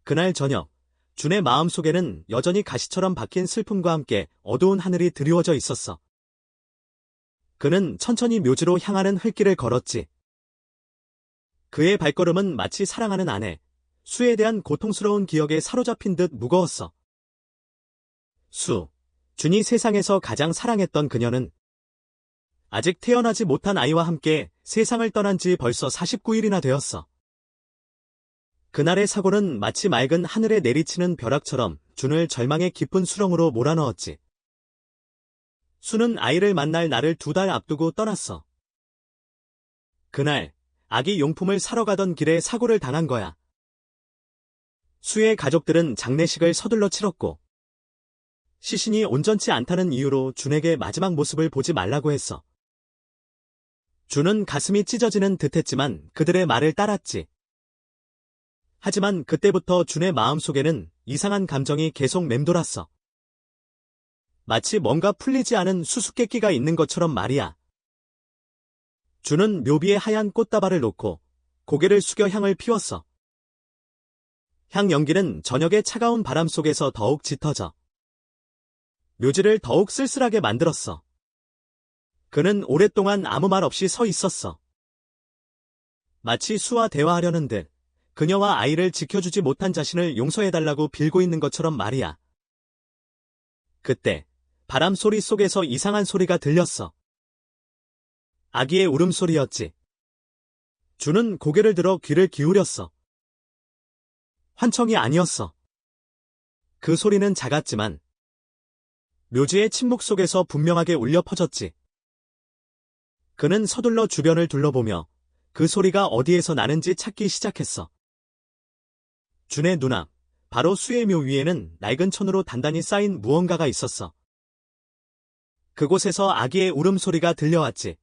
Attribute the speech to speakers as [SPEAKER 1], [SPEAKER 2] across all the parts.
[SPEAKER 1] 그날 저녁, 준의 마음속에는 여전히 가시처럼 박힌 슬픔과 함께 어두운 하늘이 드리워져 있었어. 그는 천천히 묘지로 향하는 흙길을 걸었지. 그의 발걸음은 마치 사랑하는 아내, 수에 대한 고통스러운 기억에 사로잡힌 듯 무거웠어. 수, 준이 세상에서 가장 사랑했던 그녀는 아직 태어나지 못한 아이와 함께 세상을 떠난 지 벌써 49일이나 되었어. 그날의 사고는 마치 맑은 하늘에 내리치는 벼락처럼 준을 절망의 깊은 수렁으로 몰아넣었지. 수는 아이를 만날 날을 2달 앞두고 떠났어. 그날 아기 용품을 사러 가던 길에 사고를 당한 거야. 수의 가족들은 장례식을 서둘러 치렀고 시신이 온전치 않다는 이유로 준에게 마지막 모습을 보지 말라고 했어. 준은 가슴이 찢어지는 듯했지만 그들의 말을 따랐지. 하지만 그때부터 준의 마음속에는 이상한 감정이 계속 맴돌았어. 마치 뭔가 풀리지 않은 수수께끼가 있는 것처럼 말이야. 준은 묘비에 하얀 꽃다발을 놓고 고개를 숙여 향을 피웠어. 향 연기는 저녁의 차가운 바람 속에서 더욱 짙어져 묘지를 더욱 쓸쓸하게 만들었어. 그는 오랫동안 아무 말 없이 서 있었어. 마치 수와 대화하려는 듯 그녀와 아이를 지켜주지 못한 자신을 용서해달라고 빌고 있는 것처럼 말이야. 그때 바람 소리 속에서 이상한 소리가 들렸어. 아기의 울음소리였지. 준은 고개를 들어 귀를 기울였어. 환청이 아니었어. 그 소리는 작았지만 묘지의 침묵 속에서 분명하게 울려 퍼졌지. 그는 서둘러 주변을 둘러보며 그 소리가 어디에서 나는지 찾기 시작했어. 준의 눈앞, 바로 수의 묘 위에는 낡은 천으로 단단히 쌓인 무언가가 있었어. 그곳에서 아기의 울음소리가 들려왔지.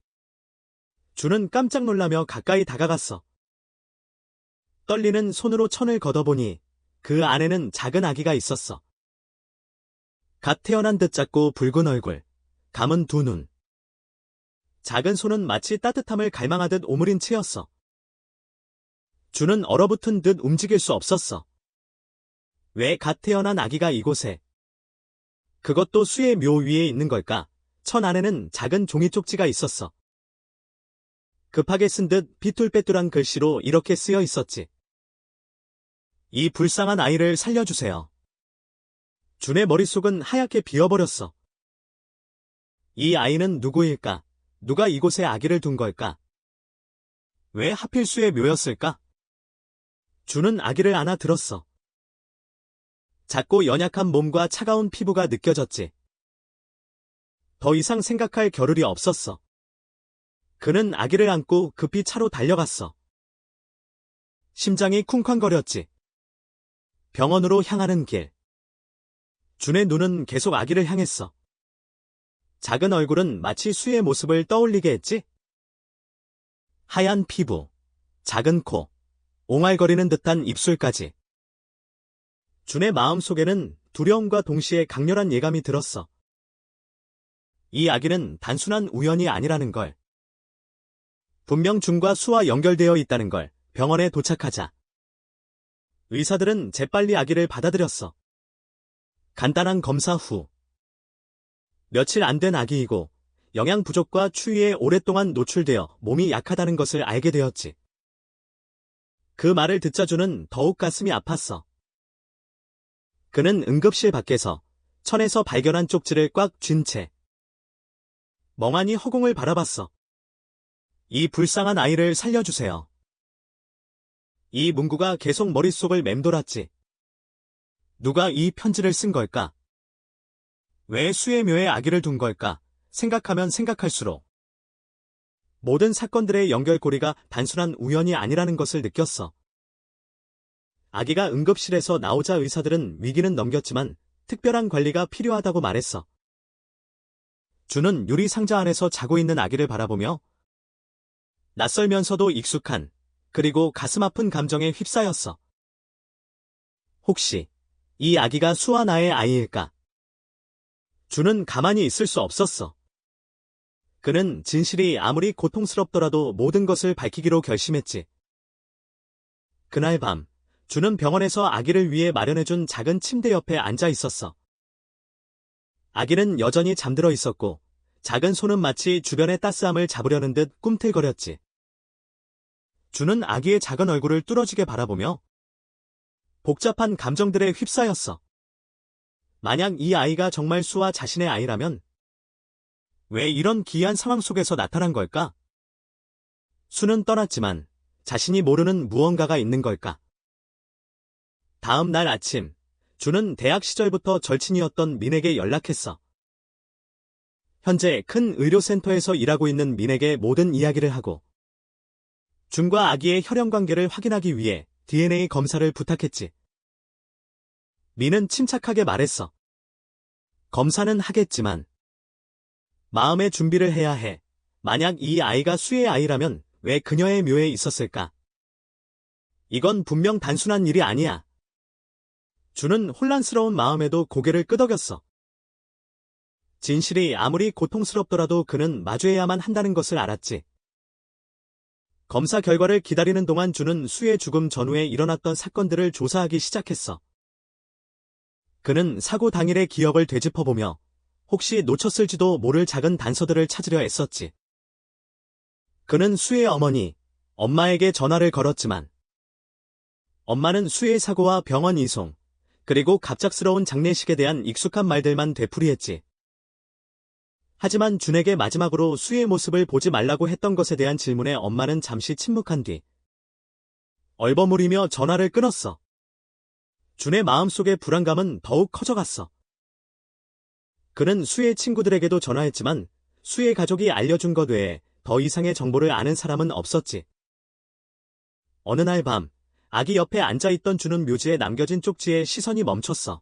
[SPEAKER 1] 준은 깜짝 놀라며 가까이 다가갔어. 떨리는 손으로 천을 걷어보니 그 안에는 작은 아기가 있었어. 갓 태어난 듯 작고 붉은 얼굴, 감은 2눈. 작은 손은 마치 따뜻함을 갈망하듯 오므린 채였어. 준은 얼어붙은 듯 움직일 수 없었어. 왜 갓 태어난 아기가 이곳에? 그것도 수의 묘 위에 있는 걸까? 천 안에는 작은 종이 쪽지가 있었어. 급하게 쓴 듯 비뚤빼뚤한 글씨로 이렇게 쓰여 있었지. 이 불쌍한 아이를 살려주세요. 준의 머릿속은 하얗게 비어버렸어. 이 아이는 누구일까? 누가 이곳에 아기를 둔 걸까? 왜 하필 수의 묘였을까? 준은 아기를 안아 들었어. 작고 연약한 몸과 차가운 피부가 느껴졌지. 더 이상 생각할 겨를이 없었어. 그는 아기를 안고 급히 차로 달려갔어. 심장이 쿵쾅거렸지. 병원으로 향하는 길. 준의 눈은 계속 아기를 향했어. 작은 얼굴은 마치 수의 모습을 떠올리게 했지. 하얀 피부, 작은 코, 옹알거리는 듯한 입술까지. 준의 마음속에는 두려움과 동시에 강렬한 예감이 들었어. 이 아기는 단순한 우연이 아니라는 걸. 분명 준과 수와 연결되어 있다는 걸 병원에 도착하자. 의사들은 재빨리 아기를 받아들였어. 간단한 검사 후. 며칠 안 된 아기이고 영양 부족과 추위에 오랫동안 노출되어 몸이 약하다는 것을 알게 되었지. 그 말을 듣자 준은 더욱 가슴이 아팠어. 그는 응급실 밖에서 천에서 발견한 쪽지를 꽉 쥔 채 멍하니 허공을 바라봤어. 이 불쌍한 아이를 살려주세요. 이 문구가 계속 머릿속을 맴돌았지. 누가 이 편지를 쓴 걸까? 왜 수의 묘에 아기를 둔 걸까? 생각하면 생각할수록 모든 사건들의 연결고리가 단순한 우연이 아니라는 것을 느꼈어. 아기가 응급실에서 나오자 의사들은 위기는 넘겼지만 특별한 관리가 필요하다고 말했어. 준은 유리 상자 안에서 자고 있는 아기를 바라보며 낯설면서도 익숙한 그리고 가슴 아픈 감정에 휩싸였어. 혹시 이 아기가 수와 나의 아이일까? 준은 가만히 있을 수 없었어. 그는 진실이 아무리 고통스럽더라도 모든 것을 밝히기로 결심했지. 그날 밤 준은 병원에서 아기를 위해 마련해준 작은 침대 옆에 앉아 있었어. 아기는 여전히 잠들어 있었고 작은 손은 마치 주변의 따스함을 잡으려는 듯 꿈틀거렸지. 준은 아기의 작은 얼굴을 뚫어지게 바라보며 복잡한 감정들에 휩싸였어. 만약 이 아이가 정말 수아 자신의 아이라면 왜 이런 기이한 상황 속에서 나타난 걸까? 수는 떠났지만 자신이 모르는 무언가가 있는 걸까? 다음 날 아침, 준은 대학 시절부터 절친이었던 민에게 연락했어. 현재 큰 의료센터에서 일하고 있는 민에게 모든 이야기를 하고 준과 아기의 혈연 관계를 확인하기 위해 DNA 검사를 부탁했지. 민은 침착하게 말했어. 검사는 하겠지만 마음의 준비를 해야 해. 만약 이 아이가 수의 아이라면 왜 그녀의 묘에 있었을까? 이건 분명 단순한 일이 아니야. 준은 혼란스러운 마음에도 고개를 끄덕였어. 진실이 아무리 고통스럽더라도 그는 마주해야만 한다는 것을 알았지. 검사 결과를 기다리는 동안 준은 수의 죽음 전후에 일어났던 사건들을 조사하기 시작했어. 그는 사고 당일의 기억을 되짚어보며 혹시 놓쳤을지도 모를 작은 단서들을 찾으려 애썼지. 그는 수의 어머니, 엄마에게 전화를 걸었지만 엄마는 수의 사고와 병원 이송, 그리고 갑작스러운 장례식에 대한 익숙한 말들만 되풀이했지. 하지만 준에게 마지막으로 수의 모습을 보지 말라고 했던 것에 대한 질문에 엄마는 잠시 침묵한 뒤 얼버무리며 전화를 끊었어. 준의 마음속의 불안감은 더욱 커져갔어. 그는 수의 친구들에게도 전화했지만 수의 가족이 알려준 것 외에 더 이상의 정보를 아는 사람은 없었지. 어느 날 밤, 아기 옆에 앉아있던 준은 묘지에 남겨진 쪽지에 시선이 멈췄어.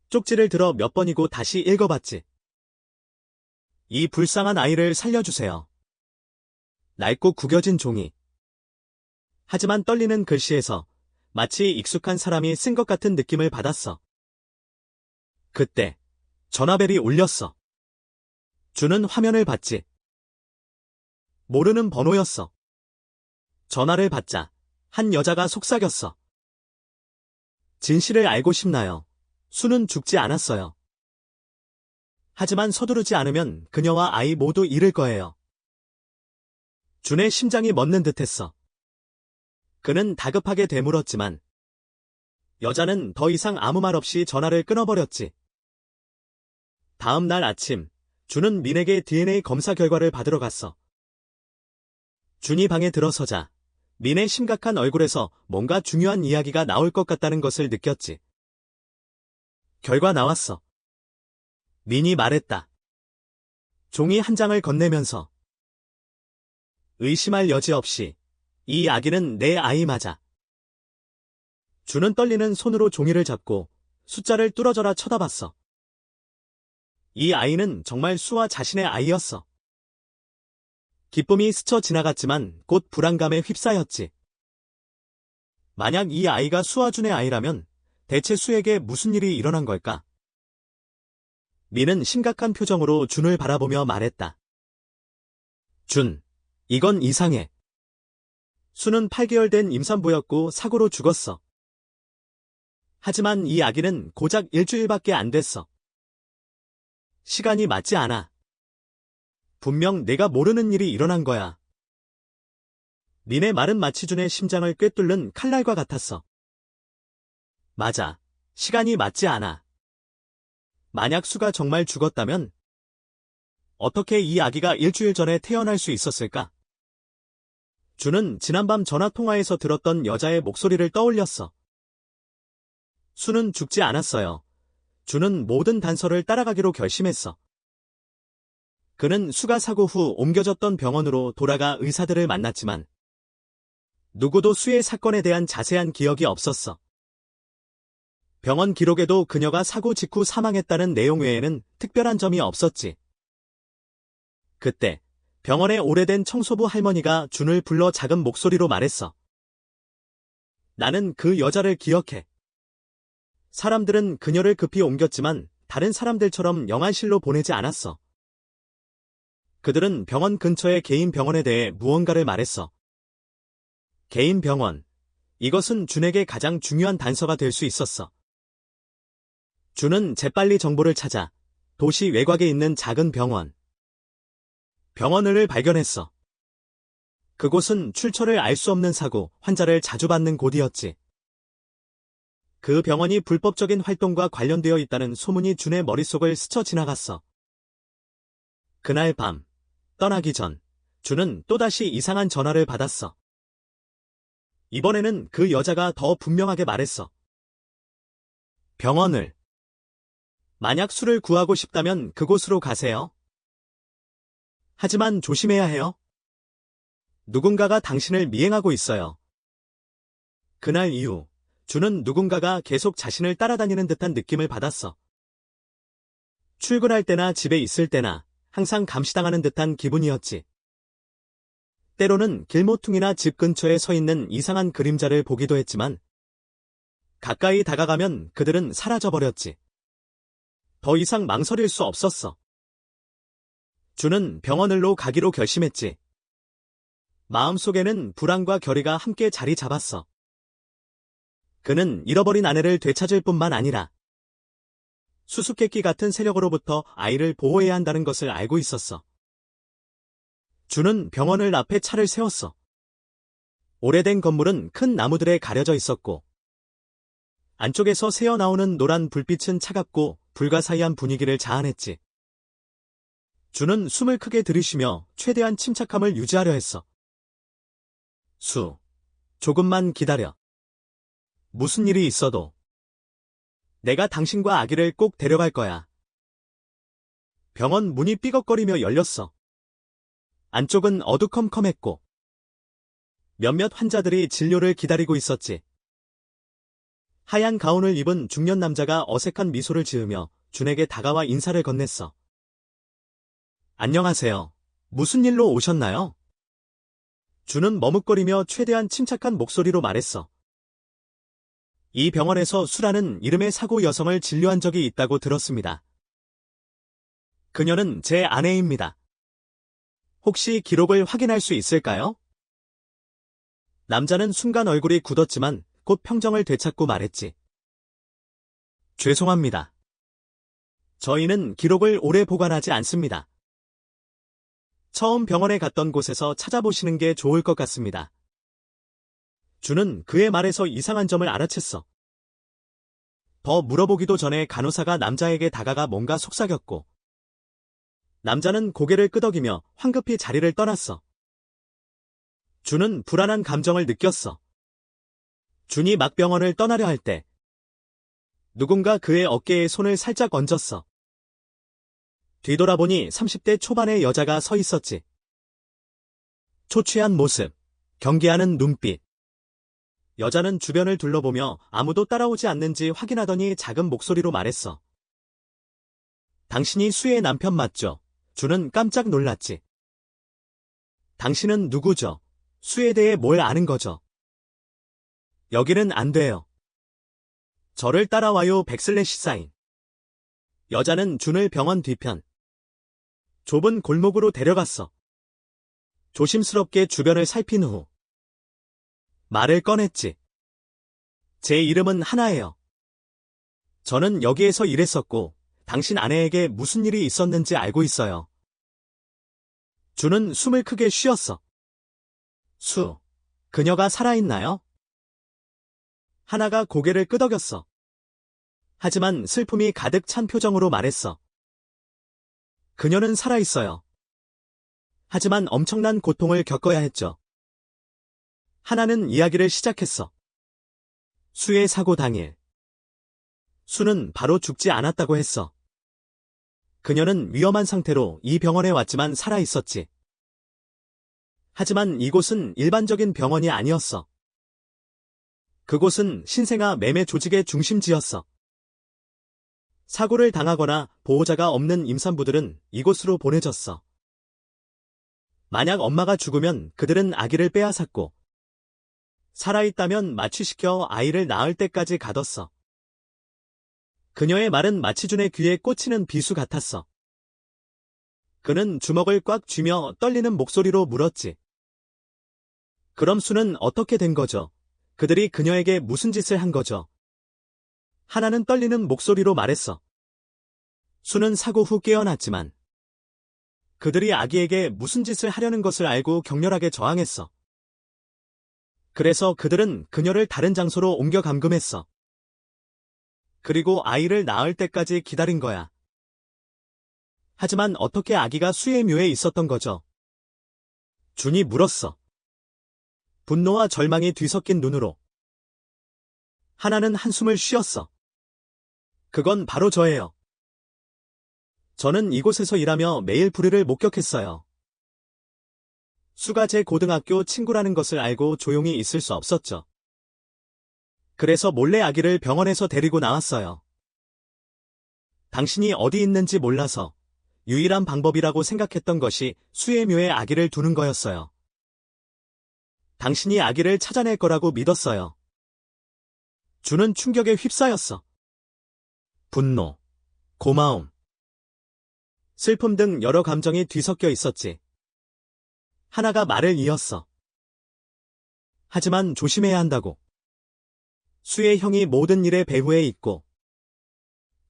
[SPEAKER 1] 쪽지를 들어 몇 번이고 다시 읽어봤지. 이 불쌍한 아이를 살려주세요. 낡고 구겨진 종이. 하지만 떨리는 글씨에서 마치 익숙한 사람이 쓴 것 같은 느낌을 받았어. 그때 전화벨이 울렸어. 준은 화면을 봤지. 모르는 번호였어. 전화를 받자 한 여자가 속삭였어. 진실을 알고 싶나요? 수는 죽지 않았어요. 하지만 서두르지 않으면 그녀와 아이 모두 잃을 거예요. 준의 심장이 멎는 듯했어. 그는 다급하게 되물었지만 여자는 더 이상 아무 말 없이 전화를 끊어버렸지. 다음 날 아침, 준은 민에게 DNA 검사 결과를 받으러 갔어. 준이 방에 들어서자 민의 심각한 얼굴에서 뭔가 중요한 이야기가 나올 것 같다는 것을 느꼈지. 결과 나왔어. 민이 말했다. 종이 한 장을 건네면서 의심할 여지 없이 이 아기는 내 아이 맞아. 준은 떨리는 손으로 종이를 잡고 숫자를 뚫어져라 쳐다봤어. 이 아이는 정말 수아 자신의 아이였어. 기쁨이 스쳐 지나갔지만 곧 불안감에 휩싸였지. 만약 이 아이가 수아준의 아이라면 대체 수에게 무슨 일이 일어난 걸까? 민은 심각한 표정으로 준을 바라보며 말했다. 준, 이건 이상해. 수는 8개월 된 임산부였고 사고로 죽었어. 하지만 이 아기는 고작 일주일밖에 안 됐어. 시간이 맞지 않아. 분명 내가 모르는 일이 일어난 거야. 민의 말은 마치 준의 심장을 꿰뚫는 칼날과 같았어. 맞아. 시간이 맞지 않아. 만약 수가 정말 죽었다면 어떻게 이 아기가 일주일 전에 태어날 수 있었을까? 준은 지난밤 전화통화에서 들었던 여자의 목소리를 떠올렸어. 수는 죽지 않았어요. 준은 모든 단서를 따라가기로 결심했어. 그는 수가 사고 후 옮겨졌던 병원으로 돌아가 의사들을 만났지만 누구도 수의 사건에 대한 자세한 기억이 없었어. 병원 기록에도 그녀가 사고 직후 사망했다는 내용 외에는 특별한 점이 없었지. 그때 병원의 오래된 청소부 할머니가 준을 불러 작은 목소리로 말했어. 나는 그 여자를 기억해. 사람들은 그녀를 급히 옮겼지만 다른 사람들처럼 영안실로 보내지 않았어. 그들은 병원 근처의 개인 병원에 대해 무언가를 말했어. 개인 병원. 이것은 준에게 가장 중요한 단서가 될 수 있었어. 준은 재빨리 정보를 찾아 도시 외곽에 있는 작은 병원을 발견했어. 그곳은 출처를 알 수 없는 사고, 환자를 자주 받는 곳이었지. 그 병원이 불법적인 활동과 관련되어 있다는 소문이 준의 머릿속을 스쳐 지나갔어. 그날 밤, 떠나기 전, 준은 또다시 이상한 전화를 받았어. 이번에는 그 여자가 더 분명하게 말했어. 병원을. 만약 술을 구하고 싶다면 그곳으로 가세요. 하지만 조심해야 해요. 누군가가 당신을 미행하고 있어요. 그날 이후, 준은 누군가가 계속 자신을 따라다니는 듯한 느낌을 받았어. 출근할 때나 집에 있을 때나 항상 감시당하는 듯한 기분이었지. 때로는 길모퉁이나 집 근처에 서 있는 이상한 그림자를 보기도 했지만 가까이 다가가면 그들은 사라져버렸지. 더 이상 망설일 수 없었어. 준은 병원으로 가기로 결심했지. 마음속에는 불안과 결의가 함께 자리 잡았어. 그는 잃어버린 아내를 되찾을 뿐만 아니라 수수께끼 같은 세력으로부터 아이를 보호해야 한다는 것을 알고 있었어. 준은 병원을 앞에 차를 세웠어. 오래된 건물은 큰 나무들에 가려져 있었고 안쪽에서 새어나오는 노란 불빛은 차갑고 불가사의한 분위기를 자아냈지. 준은 숨을 크게 들이쉬며 최대한 침착함을 유지하려 했어. 조금만 기다려. 무슨 일이 있어도 내가 당신과 아기를 꼭 데려갈 거야. 병원 문이 삐걱거리며 열렸어. 안쪽은 어두컴컴했고 몇몇 환자들이 진료를 기다리고 있었지. 하얀 가운을 입은 중년 남자가 어색한 미소를 지으며 준에게 다가와 인사를 건넸어. 안녕하세요. 무슨 일로 오셨나요? 준은 머뭇거리며 최대한 침착한 목소리로 말했어. 이 병원에서 수라는 이름의 사고 여성을 진료한 적이 있다고 들었습니다. 그녀는 제 아내입니다. 혹시 기록을 확인할 수 있을까요? 남자는 순간 얼굴이 굳었지만 곧 평정을 되찾고 말했지. 죄송합니다. 저희는 기록을 오래 보관하지 않습니다. 처음 병원에 갔던 곳에서 찾아보시는 게 좋을 것 같습니다. 준은 그의 말에서 이상한 점을 알아챘어. 더 물어보기도 전에 간호사가 남자에게 다가가 뭔가 속삭였고 남자는 고개를 끄덕이며 황급히 자리를 떠났어. 준은 불안한 감정을 느꼈어. 준이 막 병원을 떠나려 할 때 누군가 그의 어깨에 손을 살짝 얹었어. 뒤돌아보니 30대 초반의 여자가 서 있었지. 초췌한 모습, 경계하는 눈빛. 여자는 주변을 둘러보며 아무도 따라오지 않는지 확인하더니 작은 목소리로 말했어. 당신이 수의 남편 맞죠? 준은 깜짝 놀랐지. 당신은 누구죠? 수에 대해 뭘 아는 거죠? 여기는 안 돼요. 저를 따라와요. 백슬래시 사인. 여자는 준을 병원 뒤편 좁은 골목으로 데려갔어. 조심스럽게 주변을 살핀 후 말을 꺼냈지. 제 이름은 하나예요. 저는 여기에서 일했었고 당신 아내에게 무슨 일이 있었는지 알고 있어요. 준은 숨을 크게 쉬었어. 그녀가 살아있나요? 하나가 고개를 끄덕였어. 하지만 슬픔이 가득 찬 표정으로 말했어. 그녀는 살아있어요. 하지만 엄청난 고통을 겪어야 했죠. 하나는 이야기를 시작했어. 수의 사고 당일. 수는 바로 죽지 않았다고 했어. 그녀는 위험한 상태로 이 병원에 왔지만 살아있었지. 하지만 이곳은 일반적인 병원이 아니었어. 그곳은 신생아 매매 조직의 중심지였어. 사고를 당하거나 보호자가 없는 임산부들은 이곳으로 보내졌어. 만약 엄마가 죽으면 그들은 아기를 빼앗았고 살아있다면 마취시켜 아이를 낳을 때까지 가뒀어. 그녀의 말은 마치 준의 귀에 꽂히는 비수 같았어. 그는 주먹을 꽉 쥐며 떨리는 목소리로 물었지. 그럼 수는 어떻게 된 거죠? 그들이 그녀에게 무슨 짓을 한 거죠? 하나는 떨리는 목소리로 말했어. 수는 사고 후 깨어났지만 그들이 아기에게 무슨 짓을 하려는 것을 알고 격렬하게 저항했어. 그래서 그들은 그녀를 다른 장소로 옮겨 감금했어. 그리고 아이를 낳을 때까지 기다린 거야. 하지만 어떻게 아기가 수의 묘에 있었던 거죠? 준이 물었어. 분노와 절망이 뒤섞인 눈으로. 하나는 한숨을 쉬었어. 그건 바로 저예요. 저는 이곳에서 일하며 매일 불의를 목격했어요. 수가 제 고등학교 친구라는 것을 알고 조용히 있을 수 없었죠. 그래서 몰래 아기를 병원에서 데리고 나왔어요. 당신이 어디 있는지 몰라서 유일한 방법이라고 생각했던 것이 수의 묘에 아기를 두는 거였어요. 당신이 아기를 찾아낼 거라고 믿었어요. 주는 충격에 휩싸였어. 분노, 고마움, 슬픔 등 여러 감정이 뒤섞여 있었지. 하나가 말을 이었어. 하지만 조심해야 한다고. 수의 형이 모든 일의 배후에 있고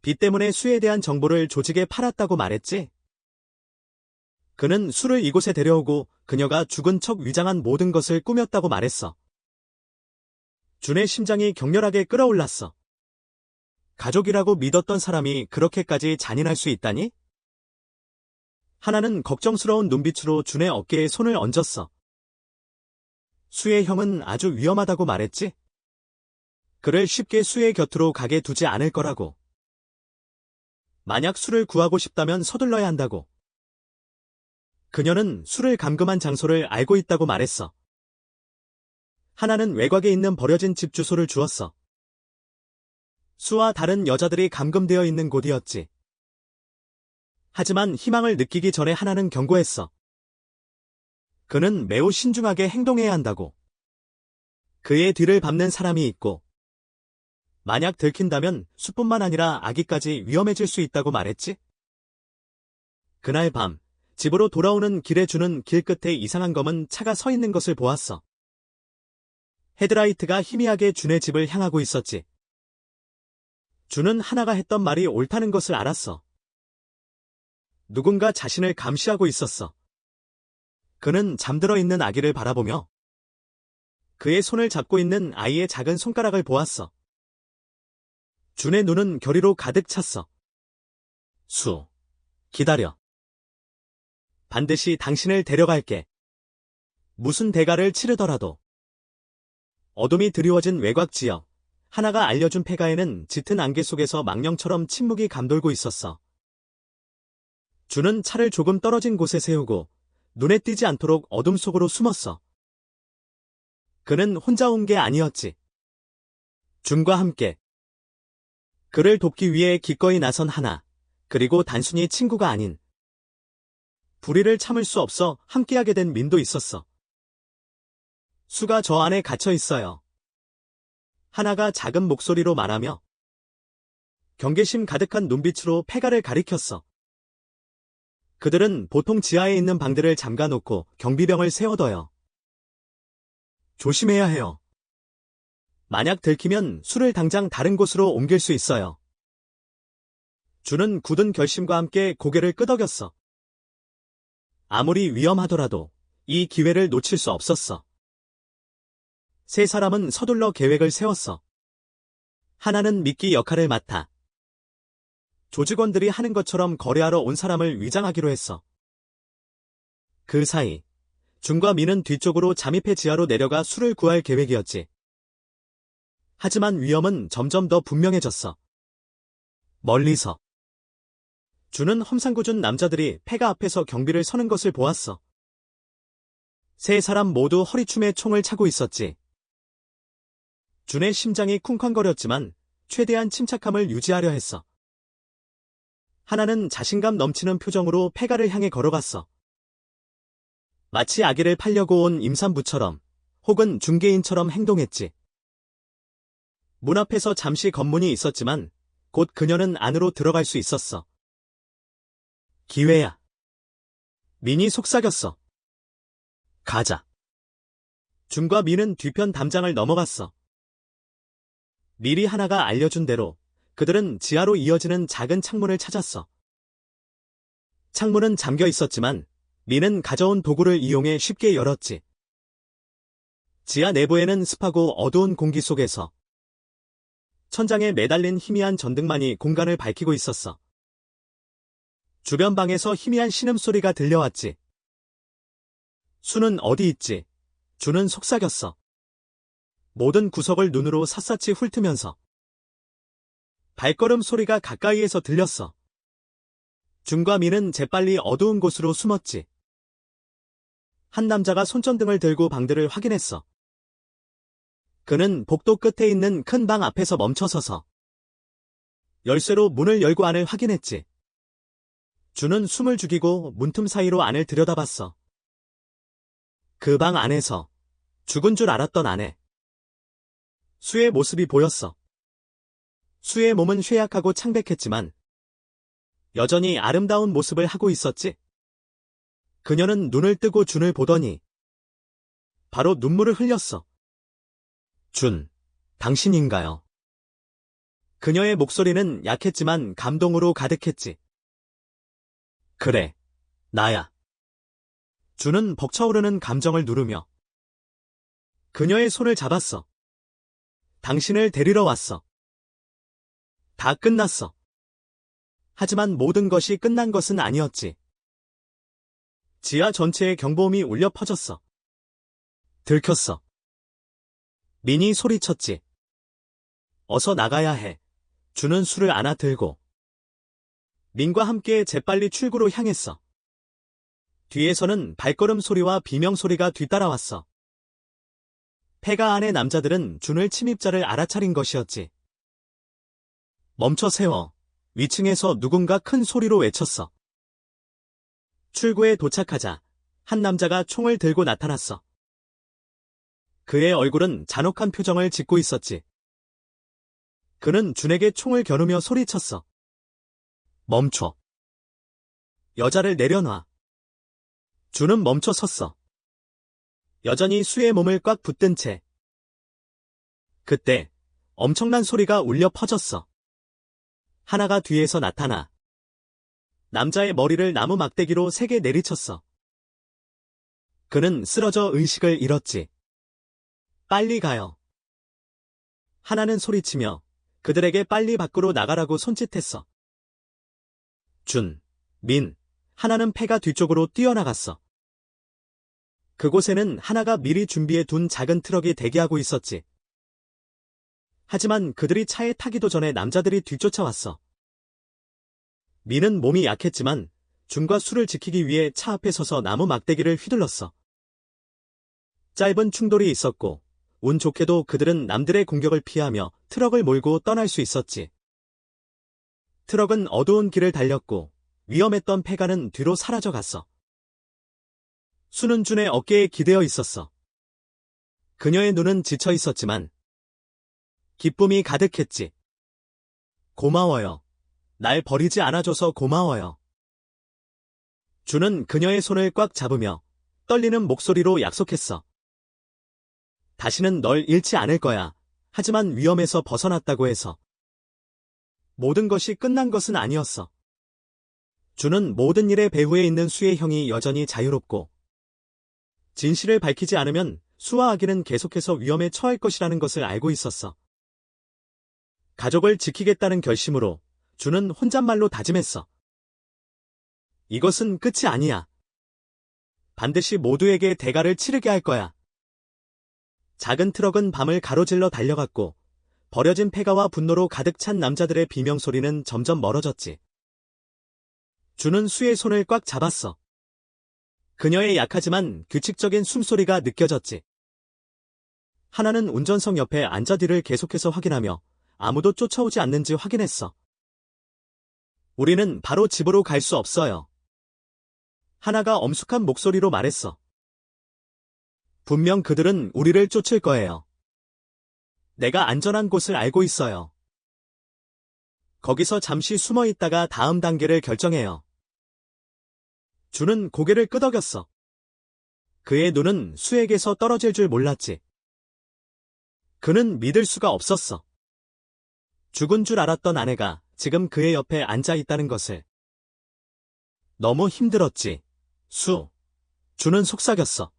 [SPEAKER 1] 빚 때문에 수에 대한 정보를 조직에 팔았다고 말했지? 그는 수를 이곳에 데려오고 그녀가 죽은 척 위장한 모든 것을 꾸몄다고 말했어. 준의 심장이 격렬하게 끌어올랐어. 가족이라고 믿었던 사람이 그렇게까지 잔인할 수 있다니? 하나는 걱정스러운 눈빛으로 준의 어깨에 손을 얹었어. 수의 형은 아주 위험하다고 말했지? 그를 쉽게 수의 곁으로 가게 두지 않을 거라고. 만약 수를 구하고 싶다면 서둘러야 한다고. 그녀는 수를 감금한 장소를 알고 있다고 말했어. 하나는 외곽에 있는 버려진 집 주소를 주었어. 수와 다른 여자들이 감금되어 있는 곳이었지. 하지만 희망을 느끼기 전에 하나는 경고했어. 그는 매우 신중하게 행동해야 한다고. 그의 뒤를 밟는 사람이 있고 만약 들킨다면 수뿐만 아니라 아기까지 위험해질 수 있다고 말했지? 그날 밤 집으로 돌아오는 길에 주는 길 끝에 이상한 검은 차가 서 있는 것을 보았어. 헤드라이트가 희미하게 준의 집을 향하고 있었지. 준은 하나가 했던 말이 옳다는 것을 알았어. 누군가 자신을 감시하고 있었어. 그는 잠들어 있는 아기를 바라보며 그의 손을 잡고 있는 아이의 작은 손가락을 보았어. 준의 눈은 결의로 가득 찼어. 수, 기다려. 반드시 당신을 데려갈게. 무슨 대가를 치르더라도. 어둠이 드리워진 외곽 지역. 하나가 알려준 폐가에는 짙은 안개 속에서 망령처럼 침묵이 감돌고 있었어. 준은 차를 조금 떨어진 곳에 세우고 눈에 띄지 않도록 어둠 속으로 숨었어. 그는 혼자 온 게 아니었지. 준과 함께. 그를 돕기 위해 기꺼이 나선 하나, 그리고 단순히 친구가 아닌 불의를 참을 수 없어 함께하게 된 민도 있었어. 수가 저 안에 갇혀 있어요. 하나가 작은 목소리로 말하며 경계심 가득한 눈빛으로 폐가를 가리켰어. 그들은 보통 지하에 있는 방들을 잠가놓고 경비병을 세워둬요. 조심해야 해요. 만약 들키면 수를 당장 다른 곳으로 옮길 수 있어요. 주는 굳은 결심과 함께 고개를 끄덕였어. 아무리 위험하더라도 이 기회를 놓칠 수 없었어. 세 사람은 서둘러 계획을 세웠어. 하나는 미끼 역할을 맡아 조직원들이 하는 것처럼 거래하러 온 사람을 위장하기로 했어. 그 사이 준과 민은 뒤쪽으로 잠입해 지하로 내려가 수를 구할 계획이었지. 하지만 위험은 점점 더 분명해졌어. 멀리서 준은 험상궂은 남자들이 폐가 앞에서 경비를 서는 것을 보았어. 세 사람 모두 허리춤에 총을 차고 있었지. 준의 심장이 쿵쾅거렸지만 최대한 침착함을 유지하려 했어. 하나는 자신감 넘치는 표정으로 폐가를 향해 걸어갔어. 마치 아기를 팔려고 온 임산부처럼 혹은 중개인처럼 행동했지. 문 앞에서 잠시 검문이 있었지만 곧 그녀는 안으로 들어갈 수 있었어. 기회야. 민이 속삭였어. 가자. 준과 민은 뒤편 담장을 넘어갔어. 미리 하나가 알려준 대로 그들은 지하로 이어지는 작은 창문을 찾았어. 창문은 잠겨 있었지만 민은 가져온 도구를 이용해 쉽게 열었지. 지하 내부에는 습하고 어두운 공기 속에서 천장에 매달린 희미한 전등만이 공간을 밝히고 있었어. 주변 방에서 희미한 신음소리가 들려왔지. 수는 어디 있지? 주는 속삭였어. 모든 구석을 눈으로 샅샅이 훑으면서 발걸음 소리가 가까이에서 들렸어. 준과 민은 재빨리 어두운 곳으로 숨었지. 한 남자가 손전등을 들고 방들을 확인했어. 그는 복도 끝에 있는 큰 방 앞에서 멈춰서서 열쇠로 문을 열고 안을 확인했지. 주는 숨을 죽이고 문틈 사이로 안을 들여다봤어. 그 방 안에서 죽은 줄 알았던 아내 수의 모습이 보였어. 수의 몸은 쇠약하고 창백했지만 여전히 아름다운 모습을 하고 있었지. 그녀는 눈을 뜨고 준을 보더니 바로 눈물을 흘렸어. 준, 당신인가요? 그녀의 목소리는 약했지만 감동으로 가득했지. 그래, 나야. 준은 벅차오르는 감정을 누르며 그녀의 손을 잡았어. 당신을 데리러 왔어. 다 끝났어. 하지만 모든 것이 끝난 것은 아니었지. 지하 전체에 경보음이 울려 퍼졌어. 들켰어. 민이 소리쳤지. 어서 나가야 해. 주는 술을 안아 들고 민과 함께 재빨리 출구로 향했어. 뒤에서는 발걸음 소리와 비명 소리가 뒤따라왔어. 폐가 안의 남자들은 준을 침입자를 알아차린 것이었지. 멈춰 세워. 위층에서 누군가 큰 소리로 외쳤어. 출구에 도착하자 한 남자가 총을 들고 나타났어. 그의 얼굴은 잔혹한 표정을 짓고 있었지. 그는 준에게 총을 겨누며 소리쳤어. 멈춰. 여자를 내려놔. 준은 멈춰 섰어. 여전히 수의 몸을 꽉 붙든 채. 그때 엄청난 소리가 울려 퍼졌어. 하나가 뒤에서 나타나 남자의 머리를 나무 막대기로 세게 내리쳤어. 그는 쓰러져 의식을 잃었지. 빨리 가요. 하나는 소리치며 그들에게 빨리 밖으로 나가라고 손짓했어. 준, 민, 하나는 폐가 뒤쪽으로 뛰어나갔어. 그곳에는 하나가 미리 준비해 둔 작은 트럭이 대기하고 있었지. 하지만 그들이 차에 타기도 전에 남자들이 뒤쫓아왔어. 민은 몸이 약했지만 준과 수를 지키기 위해 차 앞에 서서 나무 막대기를 휘둘렀어. 짧은 충돌이 있었고 운 좋게도 그들은 남들의 공격을 피하며 트럭을 몰고 떠날 수 있었지. 트럭은 어두운 길을 달렸고 위험했던 폐가는 뒤로 사라져갔어. 수는 준의 어깨에 기대어 있었어. 그녀의 눈은 지쳐 있었지만 기쁨이 가득했지. 고마워요. 날 버리지 않아줘서 고마워요. 준은 그녀의 손을 꽉 잡으며 떨리는 목소리로 약속했어. 다시는 널 잃지 않을 거야. 하지만 위험에서 벗어났다고 해서 모든 것이 끝난 것은 아니었어. 준은 모든 일의 배후에 있는 수의 형이 여전히 자유롭고 진실을 밝히지 않으면 수와 아기는 계속해서 위험에 처할 것이라는 것을 알고 있었어. 가족을 지키겠다는 결심으로 준은 혼잣말로 다짐했어. 이것은 끝이 아니야. 반드시 모두에게 대가를 치르게 할 거야. 작은 트럭은 밤을 가로질러 달려갔고 버려진 폐가와 분노로 가득 찬 남자들의 비명소리는 점점 멀어졌지. 준은 수의 손을 꽉 잡았어. 그녀의 약하지만 규칙적인 숨소리가 느껴졌지. 하나는 운전석 옆에 앉아 뒤를 계속해서 확인하며 아무도 쫓아오지 않는지 확인했어. 우리는 바로 집으로 갈 수 없어요. 하나가 엄숙한 목소리로 말했어. 분명 그들은 우리를 쫓을 거예요. 내가 안전한 곳을 알고 있어요. 거기서 잠시 숨어 있다가 다음 단계를 결정해요. 준은 고개를 끄덕였어. 그의 눈은 수에게서 떨어질 줄 몰랐지. 그는 믿을 수가 없었어. 죽은 줄 알았던 아내가 지금 그의 옆에 앉아 있다는 것을. 너무 힘들었지. 주는 속삭였어.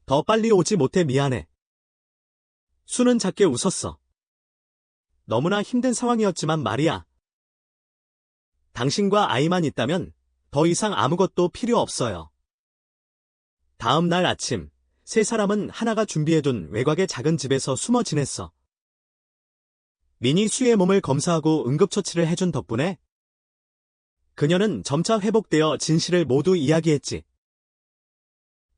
[SPEAKER 1] 더 빨리 오지 못해 미안해. 수는 작게 웃었어. 너무나 힘든 상황이었지만 말이야. 당신과 아이만 있다면 더 이상 아무것도 필요 없어요. 다음 날 아침, 세 사람은 하나가 준비해둔 외곽의 작은 집에서 숨어 지냈어. 민이 수의 몸을 검사하고 응급처치를 해준 덕분에 그녀는 점차 회복되어 진실을 모두 이야기했지.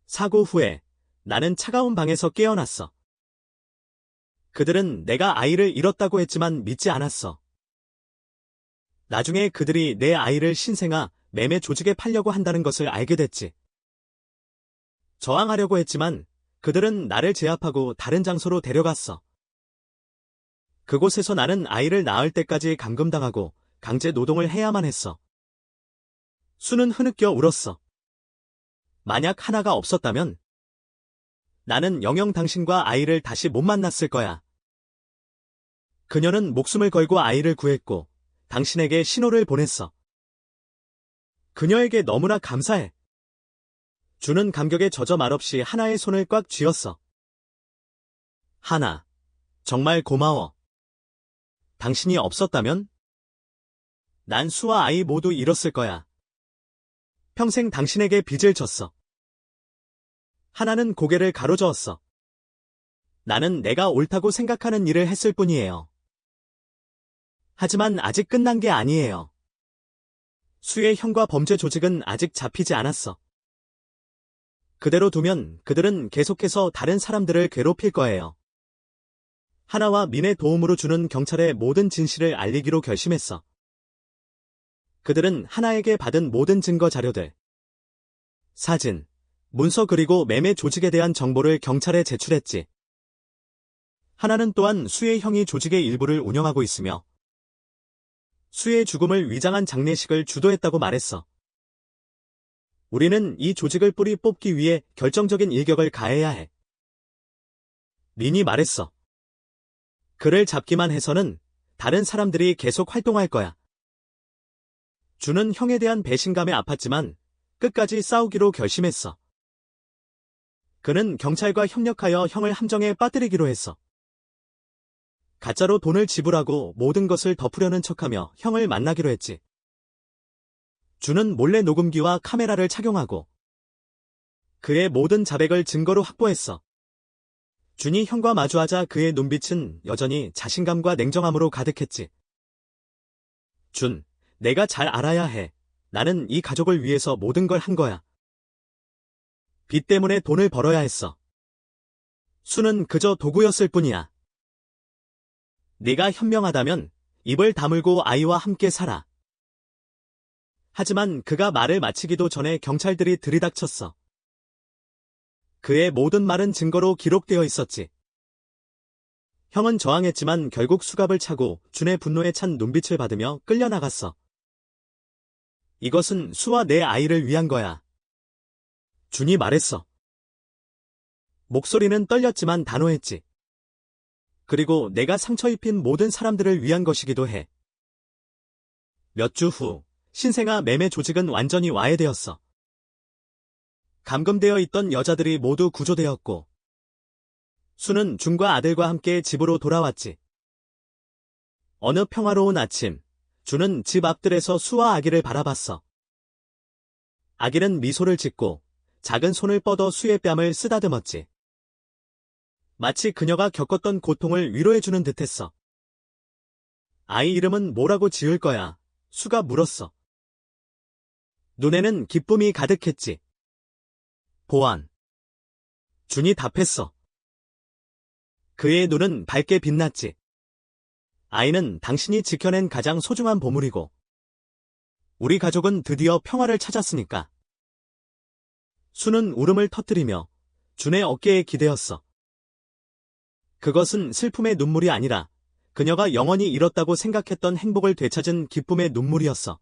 [SPEAKER 1] 사고 후에 나는 차가운 방에서 깨어났어. 그들은 내가 아이를 잃었다고 했지만 믿지 않았어. 나중에 그들이 내 아이를 신생아 매매 조직에 팔려고 한다는 것을 알게 됐지. 저항하려고 했지만 그들은 나를 제압하고 다른 장소로 데려갔어. 그곳에서 나는 아이를 낳을 때까지 감금당하고 강제 노동을 해야만 했어. 수는 흐느껴 울었어. 만약 하나가 없었다면 나는 영영 당신과 아이를 다시 못 만났을 거야. 그녀는 목숨을 걸고 아이를 구했고 당신에게 신호를 보냈어. 그녀에게 너무나 감사해. 주는 감격에 젖어 말없이 하나의 손을 꽉 쥐었어. 하나, 정말 고마워. 당신이 없었다면 난 수와 아이 모두 잃었을 거야. 평생 당신에게 빚을 졌어. 하나는 고개를 가로저었어. 나는 내가 옳다고 생각하는 일을 했을 뿐이에요. 하지만 아직 끝난 게 아니에요. 수의 형과 범죄 조직은 아직 잡히지 않았어. 그대로 두면 그들은 계속해서 다른 사람들을 괴롭힐 거예요. 하나와 민의 도움으로 주는 경찰에 모든 진실을 알리기로 결심했어. 그들은 하나에게 받은 모든 증거 자료들, 사진, 문서 그리고 매매 조직에 대한 정보를 경찰에 제출했지. 하나는 또한 수의 형이 조직의 일부를 운영하고 있으며 수의 죽음을 위장한 장례식을 주도했다고 말했어. 우리는 이 조직을 뿌리 뽑기 위해 결정적인 일격을 가해야 해. 민이 말했어. 그를 잡기만 해서는 다른 사람들이 계속 활동할 거야. 주는 형에 대한 배신감에 아팠지만 끝까지 싸우기로 결심했어. 그는 경찰과 협력하여 형을 함정에 빠뜨리기로 했어. 가짜로 돈을 지불하고 모든 것을 덮으려는 척하며 형을 만나기로 했지. 주는 몰래 녹음기와 카메라를 착용하고 그의 모든 자백을 증거로 확보했어. 준이 형과 마주하자 그의 눈빛은 여전히 자신감과 냉정함으로 가득했지. 준, 내가 잘 알아야 해. 나는 이 가족을 위해서 모든 걸 한 거야. 빚 때문에 돈을 벌어야 했어. 수는 그저 도구였을 뿐이야. 네가 현명하다면 입을 다물고 아이와 함께 살아. 하지만 그가 말을 마치기도 전에 경찰들이 들이닥쳤어. 그의 모든 말은 증거로 기록되어 있었지. 형은 저항했지만 결국 수갑을 차고 준의 분노에 찬 눈빛을 받으며 끌려나갔어. 이것은 수와 내 아이를 위한 거야. 준이 말했어. 목소리는 떨렸지만 단호했지. 그리고 내가 상처 입힌 모든 사람들을 위한 것이기도 해. 몇 주 후, 신생아 매매 조직은 완전히 와해되었어. 감금되어 있던 여자들이 모두 구조되었고, 수는 준과 아들과 함께 집으로 돌아왔지. 어느 평화로운 아침, 준은 집 앞들에서 수와 아기를 바라봤어. 아기는 미소를 짓고 작은 손을 뻗어 수의 뺨을 쓰다듬었지. 마치 그녀가 겪었던 고통을 위로해주는 듯했어. 아이 이름은 뭐라고 지을 거야? 수가 물었어. 눈에는 기쁨이 가득했지. 보안. 준이 답했어. 그의 눈은 밝게 빛났지. 아이는 당신이 지켜낸 가장 소중한 보물이고, 우리 가족은 드디어 평화를 찾았으니까. 수는 울음을 터뜨리며 준의 어깨에 기대었어. 그것은 슬픔의 눈물이 아니라 그녀가 영원히 잃었다고 생각했던 행복을 되찾은 기쁨의 눈물이었어.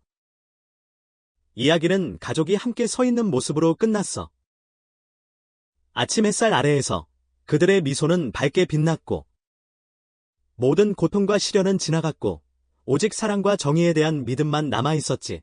[SPEAKER 1] 이야기는 가족이 함께 서 있는 모습으로 끝났어. 아침 햇살 아래에서 그들의 미소는 밝게 빛났고 모든 고통과 시련은 지나갔고, 오직 사랑과 정의에 대한 믿음만 남아 있었지.